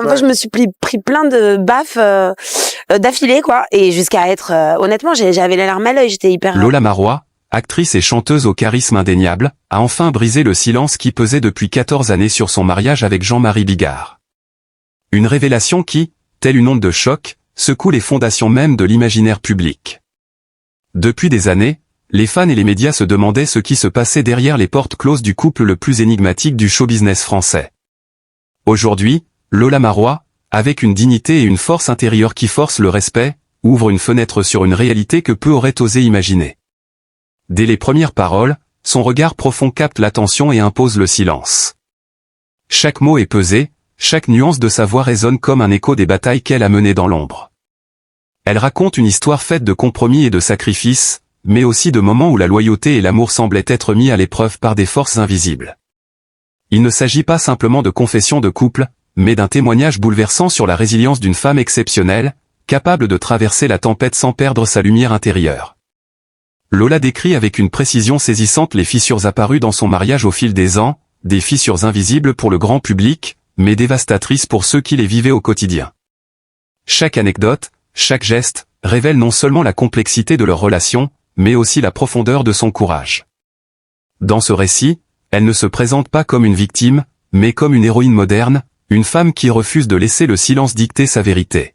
Moi, je me suis pris plein de baffes d'affilée, quoi. Et jusqu'à être... honnêtement, j'avais les larmes à l'œil, j'étais hyper... Lola Marois, actrice et chanteuse au charisme indéniable, a enfin brisé le silence qui pesait depuis 14 années sur son mariage avec Jean-Marie Bigard. Une révélation qui, telle une onde de choc, secoue les fondations même de l'imaginaire public. Depuis des années, les fans et les médias se demandaient ce qui se passait derrière les portes closes du couple le plus énigmatique du show-business français. Aujourd'hui, Lola Marois, avec une dignité et une force intérieure qui forcent le respect, ouvre une fenêtre sur une réalité que peu auraient osé imaginer. Dès les premières paroles, son regard profond capte l'attention et impose le silence. Chaque mot est pesé, chaque nuance de sa voix résonne comme un écho des batailles qu'elle a menées dans l'ombre. Elle raconte une histoire faite de compromis et de sacrifices, mais aussi de moments où la loyauté et l'amour semblaient être mis à l'épreuve par des forces invisibles. Il ne s'agit pas simplement de confession de couple, mais d'un témoignage bouleversant sur la résilience d'une femme exceptionnelle, capable de traverser la tempête sans perdre sa lumière intérieure. Lola décrit avec une précision saisissante les fissures apparues dans son mariage au fil des ans, des fissures invisibles pour le grand public, mais dévastatrices pour ceux qui les vivaient au quotidien. Chaque anecdote, chaque geste, révèle non seulement la complexité de leur relation, mais aussi la profondeur de son courage. Dans ce récit, elle ne se présente pas comme une victime, mais comme une héroïne moderne, une femme qui refuse de laisser le silence dicter sa vérité.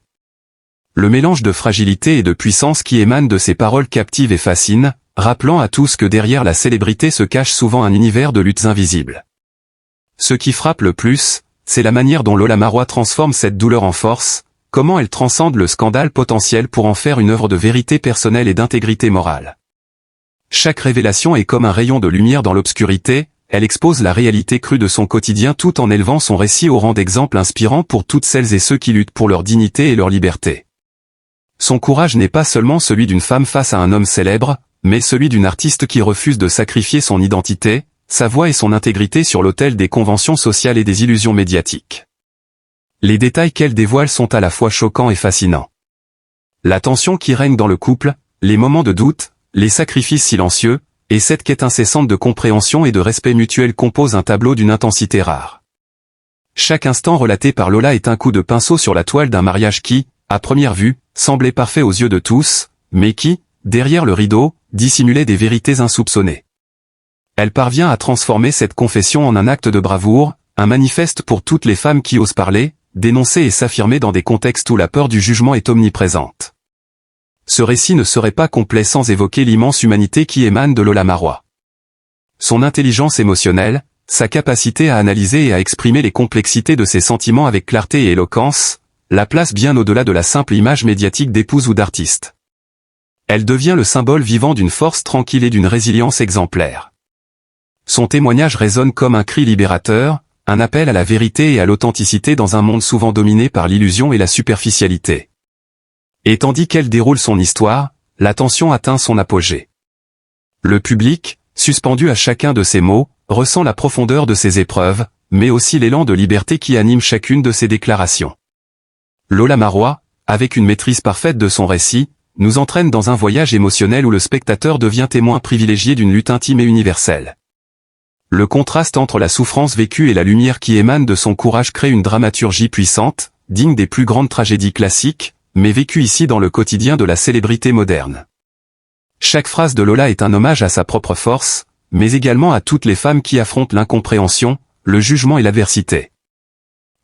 Le mélange de fragilité et de puissance qui émane de ses paroles captive et fascine, rappelant à tous que derrière la célébrité se cache souvent un univers de luttes invisibles. Ce qui frappe le plus, c'est la manière dont Lola Marois transforme cette douleur en force, comment elle transcende le scandale potentiel pour en faire une œuvre de vérité personnelle et d'intégrité morale. Chaque révélation est comme un rayon de lumière dans l'obscurité, elle expose la réalité crue de son quotidien tout en élevant son récit au rang d'exemple inspirant pour toutes celles et ceux qui luttent pour leur dignité et leur liberté. Son courage n'est pas seulement celui d'une femme face à un homme célèbre, mais celui d'une artiste qui refuse de sacrifier son identité, sa voix et son intégrité sur l'autel des conventions sociales et des illusions médiatiques. Les détails qu'elle dévoile sont à la fois choquants et fascinants. La tension qui règne dans le couple, les moments de doute, les sacrifices silencieux, et cette quête incessante de compréhension et de respect mutuel composent un tableau d'une intensité rare. Chaque instant relaté par Lola est un coup de pinceau sur la toile d'un mariage qui, à première vue, semblait parfait aux yeux de tous, mais qui, derrière le rideau, dissimulait des vérités insoupçonnées. Elle parvient à transformer cette confession en un acte de bravoure, un manifeste pour toutes les femmes qui osent parler, dénoncer et s'affirmer dans des contextes où la peur du jugement est omniprésente. Ce récit ne serait pas complet sans évoquer l'immense humanité qui émane de Lola Marois. Son intelligence émotionnelle, sa capacité à analyser et à exprimer les complexités de ses sentiments avec clarté et éloquence, la place bien au-delà de la simple image médiatique d'épouse ou d'artiste. Elle devient le symbole vivant d'une force tranquille et d'une résilience exemplaire. Son témoignage résonne comme un cri libérateur, un appel à la vérité et à l'authenticité dans un monde souvent dominé par l'illusion et la superficialité. Et tandis qu'elle déroule son histoire, la tension atteint son apogée. Le public, suspendu à chacun de ses mots, ressent la profondeur de ses épreuves, mais aussi l'élan de liberté qui anime chacune de ses déclarations. Lola Marois, avec une maîtrise parfaite de son récit, nous entraîne dans un voyage émotionnel où le spectateur devient témoin privilégié d'une lutte intime et universelle. Le contraste entre la souffrance vécue et la lumière qui émane de son courage crée une dramaturgie puissante, digne des plus grandes tragédies classiques, mais vécue ici dans le quotidien de la célébrité moderne. Chaque phrase de Lola est un hommage à sa propre force, mais également à toutes les femmes qui affrontent l'incompréhension, le jugement et l'adversité.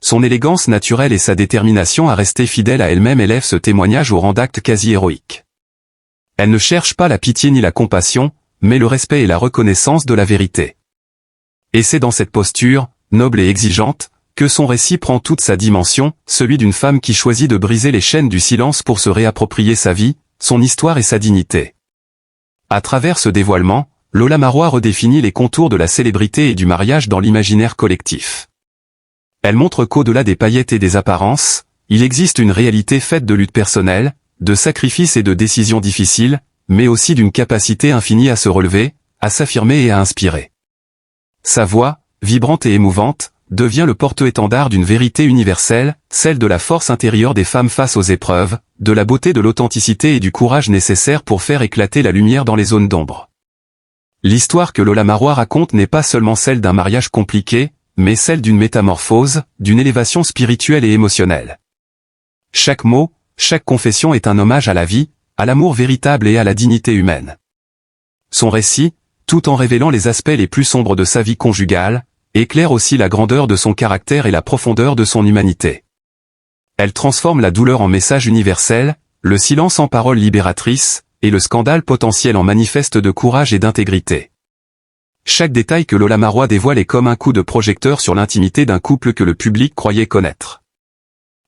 Son élégance naturelle et sa détermination à rester fidèle à elle-même élèvent ce témoignage au rang d'acte quasi héroïque. Elle ne cherche pas la pitié ni la compassion, mais le respect et la reconnaissance de la vérité. Et c'est dans cette posture, noble et exigeante, que son récit prend toute sa dimension, celui d'une femme qui choisit de briser les chaînes du silence pour se réapproprier sa vie, son histoire et sa dignité. À travers ce dévoilement, Lola Marois redéfinit les contours de la célébrité et du mariage dans l'imaginaire collectif. Elle montre qu'au-delà des paillettes et des apparences, il existe une réalité faite de luttes personnelles, de sacrifices et de décisions difficiles, mais aussi d'une capacité infinie à se relever, à s'affirmer et à inspirer. Sa voix, vibrante et émouvante, devient le porte-étendard d'une vérité universelle, celle de la force intérieure des femmes face aux épreuves, de la beauté de l'authenticité et du courage nécessaire pour faire éclater la lumière dans les zones d'ombre. L'histoire que Lola Marois raconte n'est pas seulement celle d'un mariage compliqué, mais celle d'une métamorphose, d'une élévation spirituelle et émotionnelle. Chaque mot, chaque confession est un hommage à la vie, à l'amour véritable et à la dignité humaine. Son récit, tout en révélant les aspects les plus sombres de sa vie conjugale, éclaire aussi la grandeur de son caractère et la profondeur de son humanité. Elle transforme la douleur en message universel, le silence en parole libératrice, et le scandale potentiel en manifeste de courage et d'intégrité. Chaque détail que Lola Marois dévoile est comme un coup de projecteur sur l'intimité d'un couple que le public croyait connaître.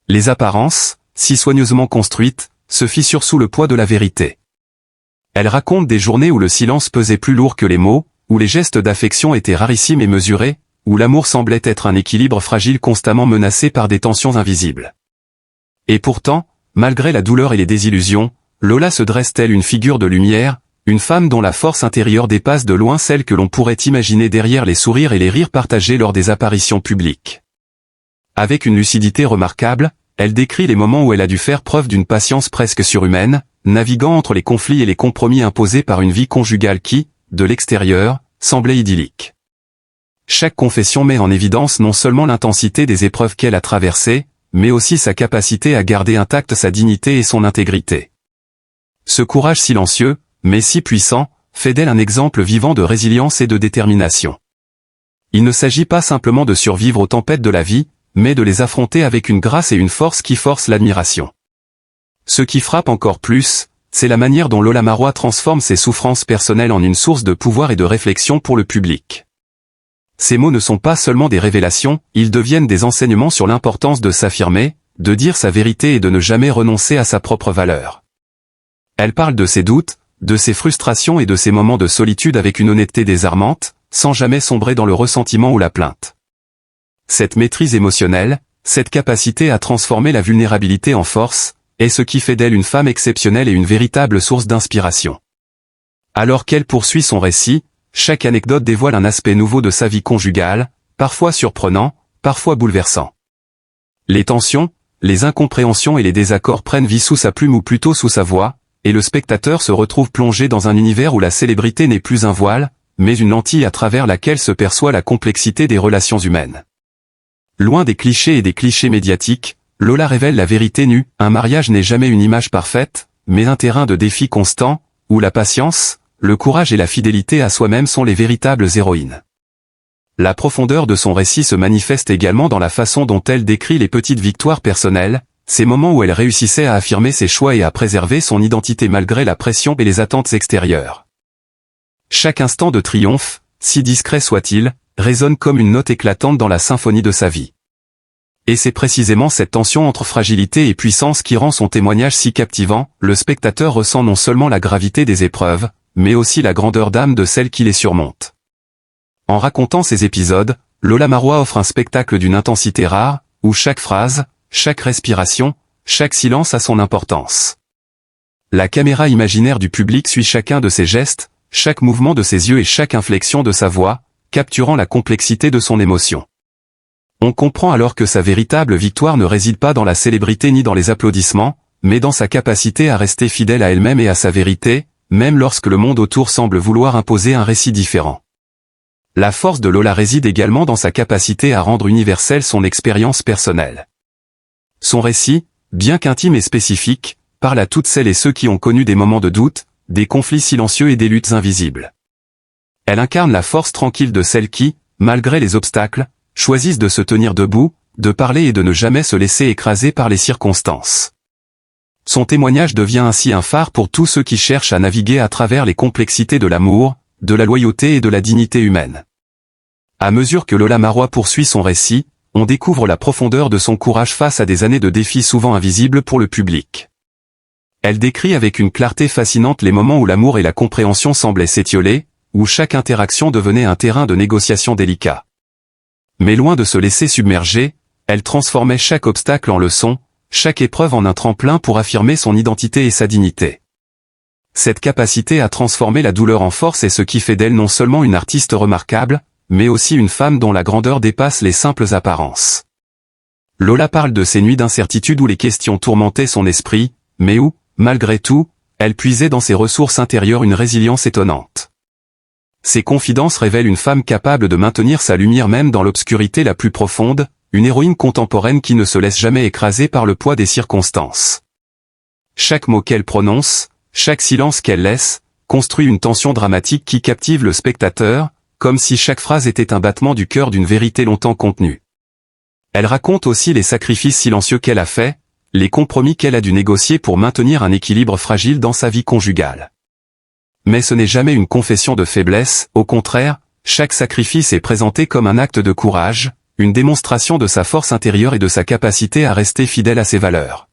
Les apparences, si soigneusement construites, se fissurent sous le poids de la vérité. Elle raconte des journées où le silence pesait plus lourd que les mots, où les gestes d'affection étaient rarissimes et mesurés, où l'amour semblait être un équilibre fragile constamment menacé par des tensions invisibles. Et pourtant, malgré la douleur et les désillusions, Lola se dresse telle une figure de lumière, une femme dont la force intérieure dépasse de loin celle que l'on pourrait imaginer derrière les sourires et les rires partagés lors des apparitions publiques. Avec une lucidité remarquable, elle décrit les moments où elle a dû faire preuve d'une patience presque surhumaine, naviguant entre les conflits et les compromis imposés par une vie conjugale qui, de l'extérieur, semblait idyllique. Chaque confession met en évidence non seulement l'intensité des épreuves qu'elle a traversées, mais aussi sa capacité à garder intacte sa dignité et son intégrité. Ce courage silencieux, mais si puissant, fait d'elle un exemple vivant de résilience et de détermination. Il ne s'agit pas simplement de survivre aux tempêtes de la vie, mais de les affronter avec une grâce et une force qui forcent l'admiration. Ce qui frappe encore plus, c'est la manière dont Lola Marois transforme ses souffrances personnelles en une source de pouvoir et de réflexion pour le public. Ces mots ne sont pas seulement des révélations, ils deviennent des enseignements sur l'importance de s'affirmer, de dire sa vérité et de ne jamais renoncer à sa propre valeur. Elle parle de ses doutes, de ses frustrations et de ses moments de solitude avec une honnêteté désarmante, sans jamais sombrer dans le ressentiment ou la plainte. Cette maîtrise émotionnelle, cette capacité à transformer la vulnérabilité en force, est ce qui fait d'elle une femme exceptionnelle et une véritable source d'inspiration. Alors qu'elle poursuit son récit, chaque anecdote dévoile un aspect nouveau de sa vie conjugale, parfois surprenant, parfois bouleversant. Les tensions, les incompréhensions et les désaccords prennent vie sous sa plume ou plutôt sous sa voix, et le spectateur se retrouve plongé dans un univers où la célébrité n'est plus un voile, mais une lentille à travers laquelle se perçoit la complexité des relations humaines. Loin des clichés et des clichés médiatiques, Lola révèle la vérité nue, un mariage n'est jamais une image parfaite, mais un terrain de défis constants, où la patience, le courage et la fidélité à soi-même sont les véritables héroïnes. La profondeur de son récit se manifeste également dans la façon dont elle décrit les petites victoires personnelles, ces moments où elle réussissait à affirmer ses choix et à préserver son identité malgré la pression et les attentes extérieures. Chaque instant de triomphe, si discret soit-il, résonne comme une note éclatante dans la symphonie de sa vie. Et c'est précisément cette tension entre fragilité et puissance qui rend son témoignage si captivant, le spectateur ressent non seulement la gravité des épreuves, mais aussi la grandeur d'âme de celle qui les surmonte. En racontant ces épisodes, Lola Marois offre un spectacle d'une intensité rare, où chaque phrase, chaque respiration, chaque silence a son importance. La caméra imaginaire du public suit chacun de ses gestes, chaque mouvement de ses yeux et chaque inflexion de sa voix, capturant la complexité de son émotion. On comprend alors que sa véritable victoire ne réside pas dans la célébrité ni dans les applaudissements, mais dans sa capacité à rester fidèle à elle-même et à sa vérité, même lorsque le monde autour semble vouloir imposer un récit différent. La force de Lola réside également dans sa capacité à rendre universelle son expérience personnelle. Son récit, bien qu'intime et spécifique, parle à toutes celles et ceux qui ont connu des moments de doute, des conflits silencieux et des luttes invisibles. Elle incarne la force tranquille de celles qui, malgré les obstacles, choisissent de se tenir debout, de parler et de ne jamais se laisser écraser par les circonstances. Son témoignage devient ainsi un phare pour tous ceux qui cherchent à naviguer à travers les complexités de l'amour, de la loyauté et de la dignité humaine. À mesure que Lola Marois poursuit son récit, on découvre la profondeur de son courage face à des années de défis souvent invisibles pour le public. Elle décrit avec une clarté fascinante les moments où l'amour et la compréhension semblaient s'étioler, où chaque interaction devenait un terrain de négociation délicat. Mais loin de se laisser submerger, elle transformait chaque obstacle en leçon, chaque épreuve en un tremplin pour affirmer son identité et sa dignité. Cette capacité à transformer la douleur en force est ce qui fait d'elle non seulement une artiste remarquable, mais aussi une femme dont la grandeur dépasse les simples apparences. Lola parle de ces nuits d'incertitude où les questions tourmentaient son esprit, mais où, malgré tout, elle puisait dans ses ressources intérieures une résilience étonnante. Ces confidences révèlent une femme capable de maintenir sa lumière même dans l'obscurité la plus profonde, une héroïne contemporaine qui ne se laisse jamais écraser par le poids des circonstances. Chaque mot qu'elle prononce, chaque silence qu'elle laisse, construit une tension dramatique qui captive le spectateur, comme si chaque phrase était un battement du cœur d'une vérité longtemps contenue. Elle raconte aussi les sacrifices silencieux qu'elle a faits, les compromis qu'elle a dû négocier pour maintenir un équilibre fragile dans sa vie conjugale. Mais ce n'est jamais une confession de faiblesse, au contraire, chaque sacrifice est présenté comme un acte de courage, une démonstration de sa force intérieure et de sa capacité à rester fidèle à ses valeurs.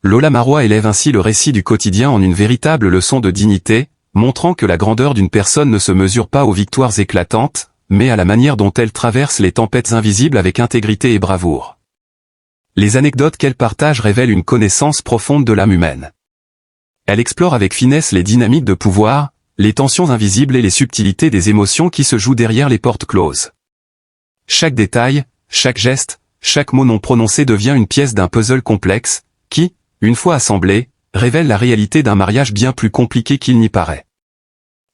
Lola Marois élève ainsi le récit du quotidien en une véritable leçon de dignité, montrant que la grandeur d'une personne ne se mesure pas aux victoires éclatantes, mais à la manière dont elle traverse les tempêtes invisibles avec intégrité et bravoure. Les anecdotes qu'elle partage révèlent une connaissance profonde de l'âme humaine. Elle explore avec finesse les dynamiques de pouvoir, les tensions invisibles et les subtilités des émotions qui se jouent derrière les portes closes. Chaque détail, chaque geste, chaque mot non prononcé devient une pièce d'un puzzle complexe, qui, une fois assemblé, révèle la réalité d'un mariage bien plus compliqué qu'il n'y paraît.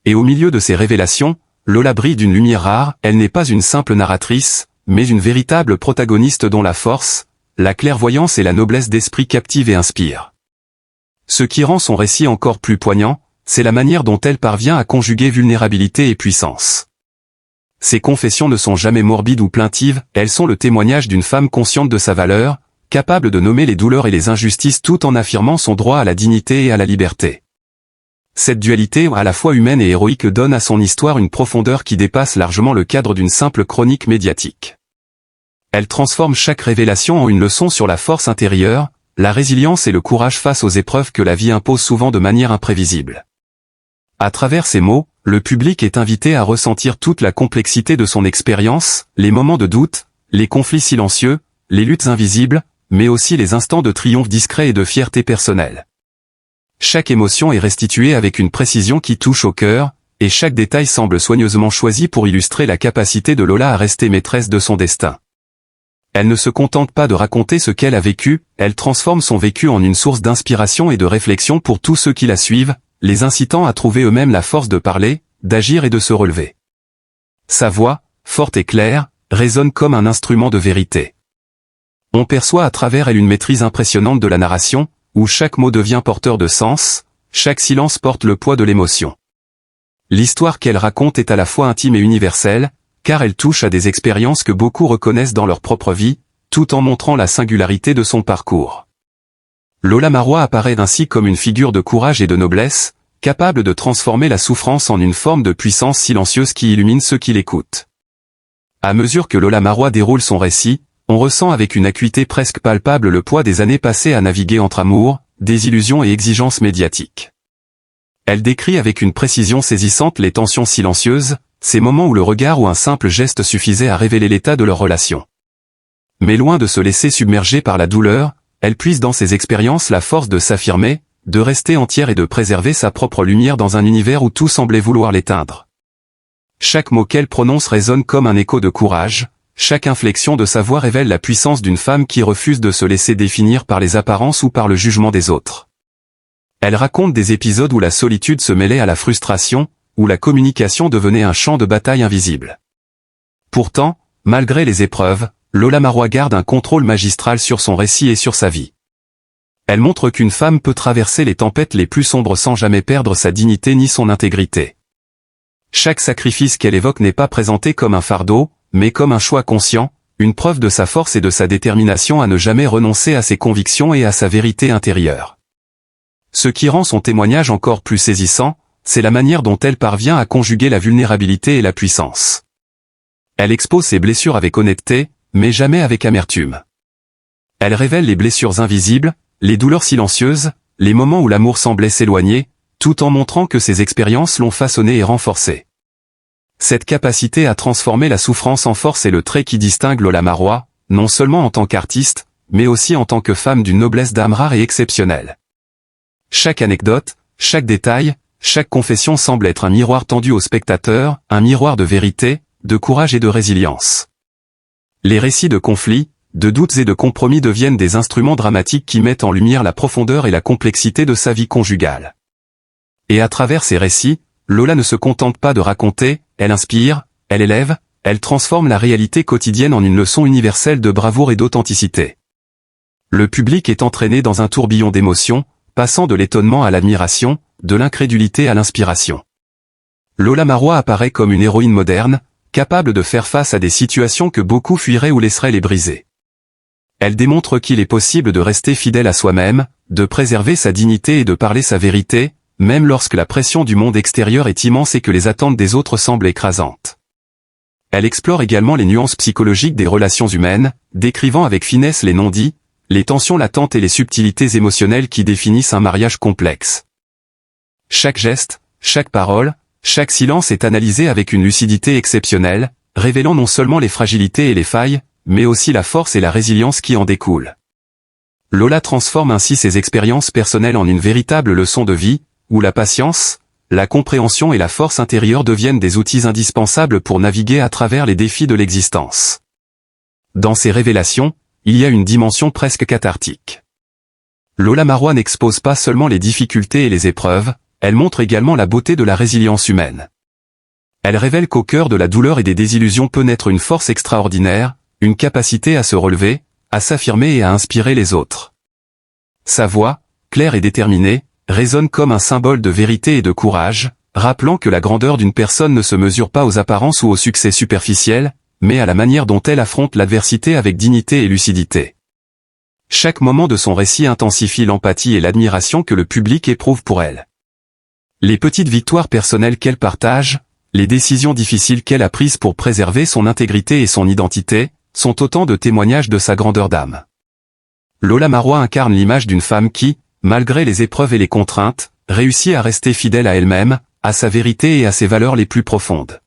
Et au milieu de ces révélations, Lola brille d'une lumière rare, elle n'est pas une simple narratrice, mais une véritable protagoniste dont la force, la clairvoyance et la noblesse d'esprit captivent et inspirent. Ce qui rend son récit encore plus poignant, c'est la manière dont elle parvient à conjuguer vulnérabilité et puissance. Ses confessions ne sont jamais morbides ou plaintives, elles sont le témoignage d'une femme consciente de sa valeur, capable de nommer les douleurs et les injustices tout en affirmant son droit à la dignité et à la liberté. Cette dualité à la fois humaine et héroïque donne à son histoire une profondeur qui dépasse largement le cadre d'une simple chronique médiatique. Elle transforme chaque révélation en une leçon sur la force intérieure, la résilience et le courage face aux épreuves que la vie impose souvent de manière imprévisible. À travers ces mots, le public est invité à ressentir toute la complexité de son expérience, les moments de doute, les conflits silencieux, les luttes invisibles, mais aussi les instants de triomphe discret et de fierté personnelle. Chaque émotion est restituée avec une précision qui touche au cœur, et chaque détail semble soigneusement choisi pour illustrer la capacité de Lola à rester maîtresse de son destin. Elle ne se contente pas de raconter ce qu'elle a vécu, elle transforme son vécu en une source d'inspiration et de réflexion pour tous ceux qui la suivent, les incitant à trouver eux-mêmes la force de parler, d'agir et de se relever. Sa voix, forte et claire, résonne comme un instrument de vérité. On perçoit à travers elle une maîtrise impressionnante de la narration, où chaque mot devient porteur de sens, chaque silence porte le poids de l'émotion. L'histoire qu'elle raconte est à la fois intime et universelle, car elle touche à des expériences que beaucoup reconnaissent dans leur propre vie, tout en montrant la singularité de son parcours. Lola Marois apparaît ainsi comme une figure de courage et de noblesse, capable de transformer la souffrance en une forme de puissance silencieuse qui illumine ceux qui l'écoutent. À mesure que Lola Marois déroule son récit, on ressent avec une acuité presque palpable le poids des années passées à naviguer entre amour, désillusion et exigences médiatiques. Elle décrit avec une précision saisissante les tensions silencieuses, ces moments où le regard ou un simple geste suffisait à révéler l'état de leur relation. Mais loin de se laisser submerger par la douleur, elle puise dans ses expériences la force de s'affirmer, de rester entière et de préserver sa propre lumière dans un univers où tout semblait vouloir l'éteindre. Chaque mot qu'elle prononce résonne comme un écho de courage, chaque inflexion de sa voix révèle la puissance d'une femme qui refuse de se laisser définir par les apparences ou par le jugement des autres. Elle raconte des épisodes où la solitude se mêlait à la frustration, où la communication devenait un champ de bataille invisible. Pourtant, malgré les épreuves, Lola Marois garde un contrôle magistral sur son récit et sur sa vie. Elle montre qu'une femme peut traverser les tempêtes les plus sombres sans jamais perdre sa dignité ni son intégrité. Chaque sacrifice qu'elle évoque n'est pas présenté comme un fardeau, mais comme un choix conscient, une preuve de sa force et de sa détermination à ne jamais renoncer à ses convictions et à sa vérité intérieure. Ce qui rend son témoignage encore plus saisissant, c'est la manière dont elle parvient à conjuguer la vulnérabilité et la puissance. Elle expose ses blessures avec honnêteté, mais jamais avec amertume. Elle révèle les blessures invisibles, les douleurs silencieuses, les moments où l'amour semblait s'éloigner, tout en montrant que ses expériences l'ont façonnée et renforcée. Cette capacité à transformer la souffrance en force est le trait qui distingue Lola Marois, non seulement en tant qu'artiste, mais aussi en tant que femme d'une noblesse d'âme rare et exceptionnelle. Chaque anecdote, chaque détail, chaque confession semble être un miroir tendu au spectateur, un miroir de vérité, de courage et de résilience. Les récits de conflits, de doutes et de compromis deviennent des instruments dramatiques qui mettent en lumière la profondeur et la complexité de sa vie conjugale. Et à travers ces récits, Lola ne se contente pas de raconter, elle inspire, elle élève, elle transforme la réalité quotidienne en une leçon universelle de bravoure et d'authenticité. Le public est entraîné dans un tourbillon d'émotions, passant de l'étonnement à l'admiration, de l'incrédulité à l'inspiration. Lola Marois apparaît comme une héroïne moderne, capable de faire face à des situations que beaucoup fuiraient ou laisseraient les briser. Elle démontre qu'il est possible de rester fidèle à soi-même, de préserver sa dignité et de parler sa vérité, même lorsque la pression du monde extérieur est immense et que les attentes des autres semblent écrasantes. Elle explore également les nuances psychologiques des relations humaines, décrivant avec finesse les non-dits, les tensions latentes et les subtilités émotionnelles qui définissent un mariage complexe. Chaque geste, chaque parole, chaque silence est analysé avec une lucidité exceptionnelle, révélant non seulement les fragilités et les failles, mais aussi la force et la résilience qui en découlent. Lola transforme ainsi ses expériences personnelles en une véritable leçon de vie, où la patience, la compréhension et la force intérieure deviennent des outils indispensables pour naviguer à travers les défis de l'existence. Dans ces révélations, il y a une dimension presque cathartique. Lola Marois n'expose pas seulement les difficultés et les épreuves, elle montre également la beauté de la résilience humaine. Elle révèle qu'au cœur de la douleur et des désillusions peut naître une force extraordinaire, une capacité à se relever, à s'affirmer et à inspirer les autres. Sa voix, claire et déterminée, résonne comme un symbole de vérité et de courage, rappelant que la grandeur d'une personne ne se mesure pas aux apparences ou au succès superficiel, mais à la manière dont elle affronte l'adversité avec dignité et lucidité. Chaque moment de son récit intensifie l'empathie et l'admiration que le public éprouve pour elle. Les petites victoires personnelles qu'elle partage, les décisions difficiles qu'elle a prises pour préserver son intégrité et son identité, sont autant de témoignages de sa grandeur d'âme. Lola Marois incarne l'image d'une femme qui, malgré les épreuves et les contraintes, réussit à rester fidèle à elle-même, à sa vérité et à ses valeurs les plus profondes.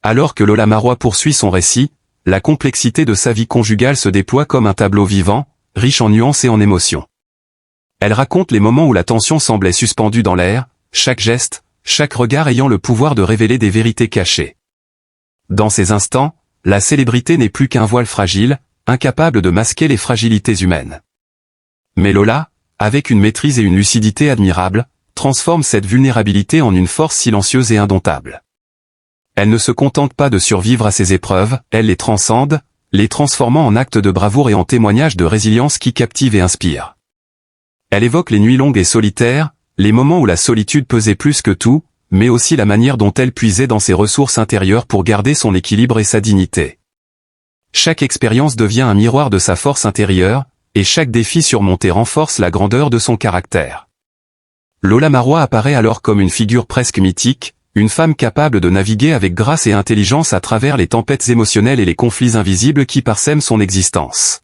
Alors que Lola Marois poursuit son récit, la complexité de sa vie conjugale se déploie comme un tableau vivant, riche en nuances et en émotions. Elle raconte les moments où la tension semblait suspendue dans l'air, chaque geste, chaque regard ayant le pouvoir de révéler des vérités cachées. Dans ces instants, la célébrité n'est plus qu'un voile fragile, incapable de masquer les fragilités humaines. Mais Lola, avec une maîtrise et une lucidité admirables, transforme cette vulnérabilité en une force silencieuse et indomptable. Elle ne se contente pas de survivre à ces épreuves, elle les transcende, les transformant en actes de bravoure et en témoignages de résilience qui captivent et inspirent. Elle évoque les nuits longues et solitaires, les moments où la solitude pesait plus que tout, mais aussi la manière dont elle puisait dans ses ressources intérieures pour garder son équilibre et sa dignité. Chaque expérience devient un miroir de sa force intérieure, et chaque défi surmonté renforce la grandeur de son caractère. Lola Marois apparaît alors comme une figure presque mythique, une femme capable de naviguer avec grâce et intelligence à travers les tempêtes émotionnelles et les conflits invisibles qui parsèment son existence.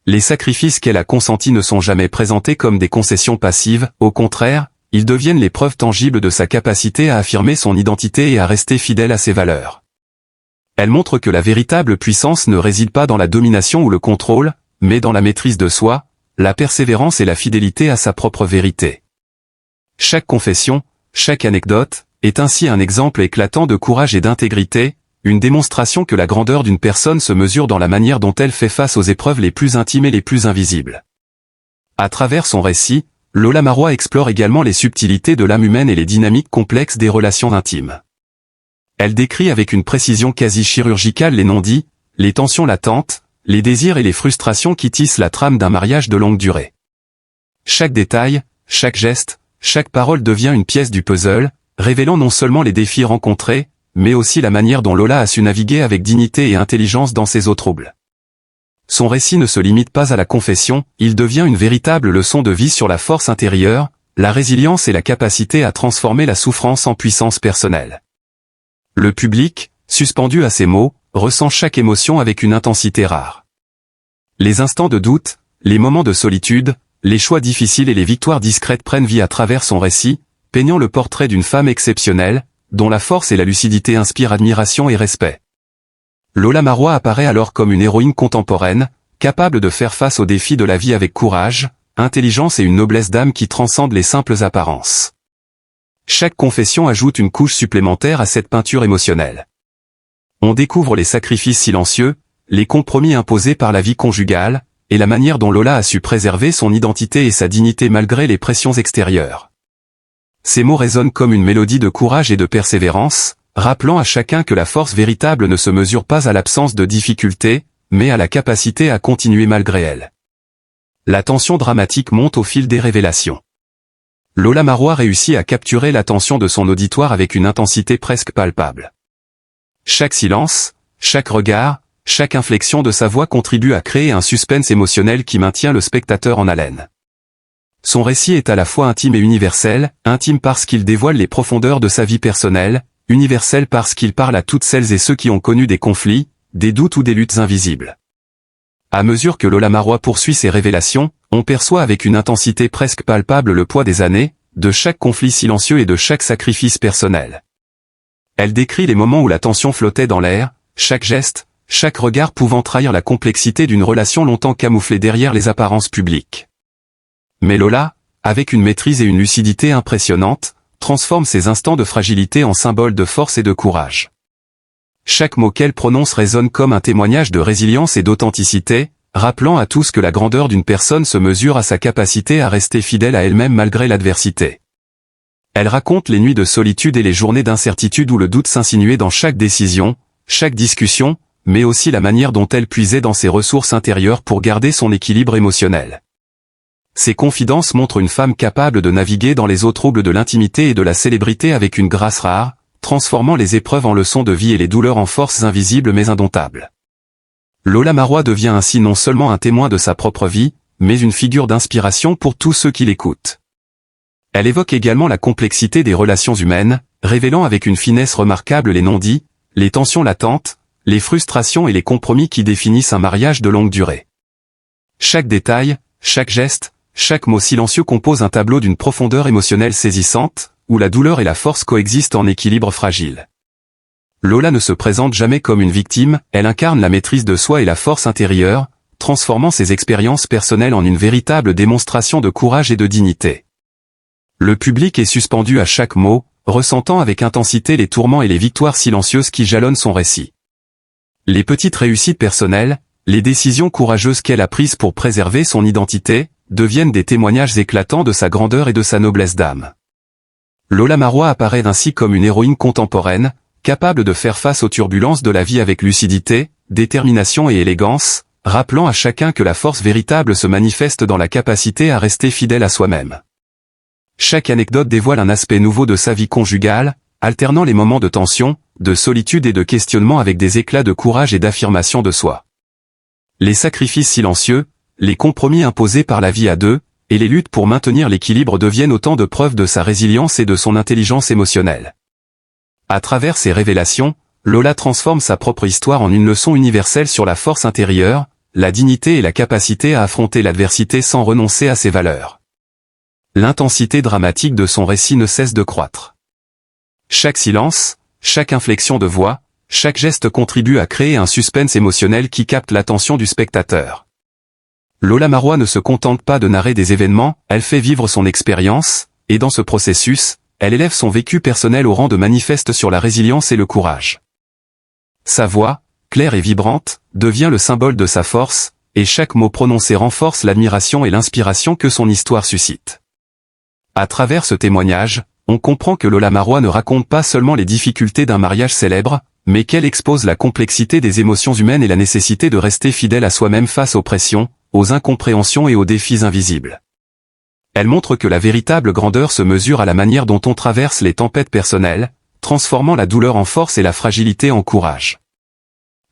Les sacrifices qu'elle a consentis ne sont jamais présentés comme des concessions passives, au contraire, ils deviennent les preuves tangibles de sa capacité à affirmer son identité et à rester fidèle à ses valeurs. Elle montre que la véritable puissance ne réside pas dans la domination ou le contrôle, mais dans la maîtrise de soi, la persévérance et la fidélité à sa propre vérité. Chaque confession, chaque anecdote, est ainsi un exemple éclatant de courage et d'intégrité, une démonstration que la grandeur d'une personne se mesure dans la manière dont elle fait face aux épreuves les plus intimes et les plus invisibles. À travers son récit, Lola Marois explore également les subtilités de l'âme humaine et les dynamiques complexes des relations intimes. Elle décrit avec une précision quasi chirurgicale les non-dits, les tensions latentes, les désirs et les frustrations qui tissent la trame d'un mariage de longue durée. Chaque détail, chaque geste, chaque parole devient une pièce du puzzle, révélant non seulement les défis rencontrés, mais aussi la manière dont Lola a su naviguer avec dignité et intelligence dans ces eaux troubles. Son récit ne se limite pas à la confession, il devient une véritable leçon de vie sur la force intérieure, la résilience et la capacité à transformer la souffrance en puissance personnelle. Le public, suspendu à ces mots, ressent chaque émotion avec une intensité rare. Les instants de doute, les moments de solitude, les choix difficiles et les victoires discrètes prennent vie à travers son récit, peignant le portrait d'une femme exceptionnelle, dont la force et la lucidité inspirent admiration et respect. Lola Marois apparaît alors comme une héroïne contemporaine, capable de faire face aux défis de la vie avec courage, intelligence et une noblesse d'âme qui transcendent les simples apparences. Chaque confession ajoute une couche supplémentaire à cette peinture émotionnelle. On découvre les sacrifices silencieux, les compromis imposés par la vie conjugale, et la manière dont Lola a su préserver son identité et sa dignité malgré les pressions extérieures. Ces mots résonnent comme une mélodie de courage et de persévérance, rappelant à chacun que la force véritable ne se mesure pas à l'absence de difficultés, mais à la capacité à continuer malgré elles. La tension dramatique monte au fil des révélations. Lola Marois réussit à capturer l'attention de son auditoire avec une intensité presque palpable. Chaque silence, chaque regard, chaque inflexion de sa voix contribue à créer un suspense émotionnel qui maintient le spectateur en haleine. Son récit est à la fois intime et universel, intime parce qu'il dévoile les profondeurs de sa vie personnelle, universel parce qu'il parle à toutes celles et ceux qui ont connu des conflits, des doutes ou des luttes invisibles. À mesure que Lola Marois poursuit ses révélations, on perçoit avec une intensité presque palpable le poids des années, de chaque conflit silencieux et de chaque sacrifice personnel. Elle décrit les moments où la tension flottait dans l'air, chaque geste, chaque regard pouvant trahir la complexité d'une relation longtemps camouflée derrière les apparences publiques. Mais Lola, avec une maîtrise et une lucidité impressionnantes, transforme ces instants de fragilité en symboles de force et de courage. Chaque mot qu'elle prononce résonne comme un témoignage de résilience et d'authenticité, rappelant à tous que la grandeur d'une personne se mesure à sa capacité à rester fidèle à elle-même malgré l'adversité. Elle raconte les nuits de solitude et les journées d'incertitude où le doute s'insinuait dans chaque décision, chaque discussion, mais aussi la manière dont elle puisait dans ses ressources intérieures pour garder son équilibre émotionnel. Ces confidences montrent une femme capable de naviguer dans les eaux troubles de l'intimité et de la célébrité avec une grâce rare, transformant les épreuves en leçons de vie et les douleurs en forces invisibles mais indomptables. Lola Marois devient ainsi non seulement un témoin de sa propre vie, mais une figure d'inspiration pour tous ceux qui l'écoutent. Elle évoque également la complexité des relations humaines, révélant avec une finesse remarquable les non-dits, les tensions latentes, les frustrations et les compromis qui définissent un mariage de longue durée. Chaque détail, chaque geste, chaque mot silencieux compose un tableau d'une profondeur émotionnelle saisissante, où la douleur et la force coexistent en équilibre fragile. Lola ne se présente jamais comme une victime, elle incarne la maîtrise de soi et la force intérieure, transformant ses expériences personnelles en une véritable démonstration de courage et de dignité. Le public est suspendu à chaque mot, ressentant avec intensité les tourments et les victoires silencieuses qui jalonnent son récit. Les petites réussites personnelles, les décisions courageuses qu'elle a prises pour préserver son identité, deviennent des témoignages éclatants de sa grandeur et de sa noblesse d'âme. Lola Marois apparaît ainsi comme une héroïne contemporaine, capable de faire face aux turbulences de la vie avec lucidité, détermination et élégance, rappelant à chacun que la force véritable se manifeste dans la capacité à rester fidèle à soi-même. Chaque anecdote dévoile un aspect nouveau de sa vie conjugale, alternant les moments de tension, de solitude et de questionnement avec des éclats de courage et d'affirmation de soi. Les sacrifices silencieux, les compromis imposés par la vie à deux, et les luttes pour maintenir l'équilibre deviennent autant de preuves de sa résilience et de son intelligence émotionnelle. À travers ces révélations, Lola transforme sa propre histoire en une leçon universelle sur la force intérieure, la dignité et la capacité à affronter l'adversité sans renoncer à ses valeurs. L'intensité dramatique de son récit ne cesse de croître. Chaque silence, chaque inflexion de voix, chaque geste contribue à créer un suspense émotionnel qui capte l'attention du spectateur. Lola Marois ne se contente pas de narrer des événements, elle fait vivre son expérience, et dans ce processus, elle élève son vécu personnel au rang de manifeste sur la résilience et le courage. Sa voix, claire et vibrante, devient le symbole de sa force, et chaque mot prononcé renforce l'admiration et l'inspiration que son histoire suscite. À travers ce témoignage, on comprend que Lola Marois ne raconte pas seulement les difficultés d'un mariage célèbre, mais qu'elle expose la complexité des émotions humaines et la nécessité de rester fidèle à soi-même face aux pressions, aux incompréhensions et aux défis invisibles. Elle montre que la véritable grandeur se mesure à la manière dont on traverse les tempêtes personnelles, transformant la douleur en force et la fragilité en courage.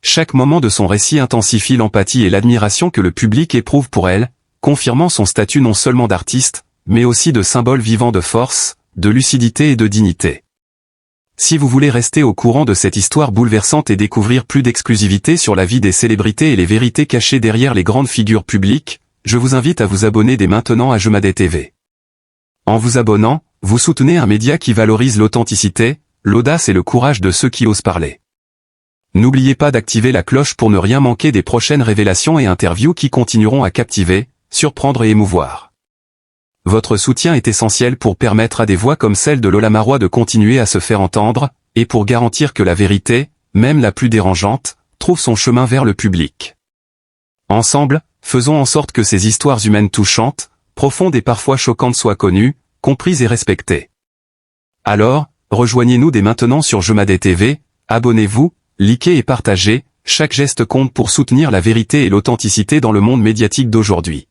Chaque moment de son récit intensifie l'empathie et l'admiration que le public éprouve pour elle, confirmant son statut non seulement d'artiste, mais aussi de symbole vivant de force, de lucidité et de dignité. Si vous voulez rester au courant de cette histoire bouleversante et découvrir plus d'exclusivité sur la vie des célébrités et les vérités cachées derrière les grandes figures publiques, je vous invite à vous abonner dès maintenant à Jemadé TV. En vous abonnant, vous soutenez un média qui valorise l'authenticité, l'audace et le courage de ceux qui osent parler. N'oubliez pas d'activer la cloche pour ne rien manquer des prochaines révélations et interviews qui continueront à captiver, surprendre et émouvoir. Votre soutien est essentiel pour permettre à des voix comme celle de Lola Marois de continuer à se faire entendre, et pour garantir que la vérité, même la plus dérangeante, trouve son chemin vers le public. Ensemble, faisons en sorte que ces histoires humaines touchantes, profondes et parfois choquantes soient connues, comprises et respectées. Alors, rejoignez-nous dès maintenant sur Jemadé TV, abonnez-vous, likez et partagez, chaque geste compte pour soutenir la vérité et l'authenticité dans le monde médiatique d'aujourd'hui.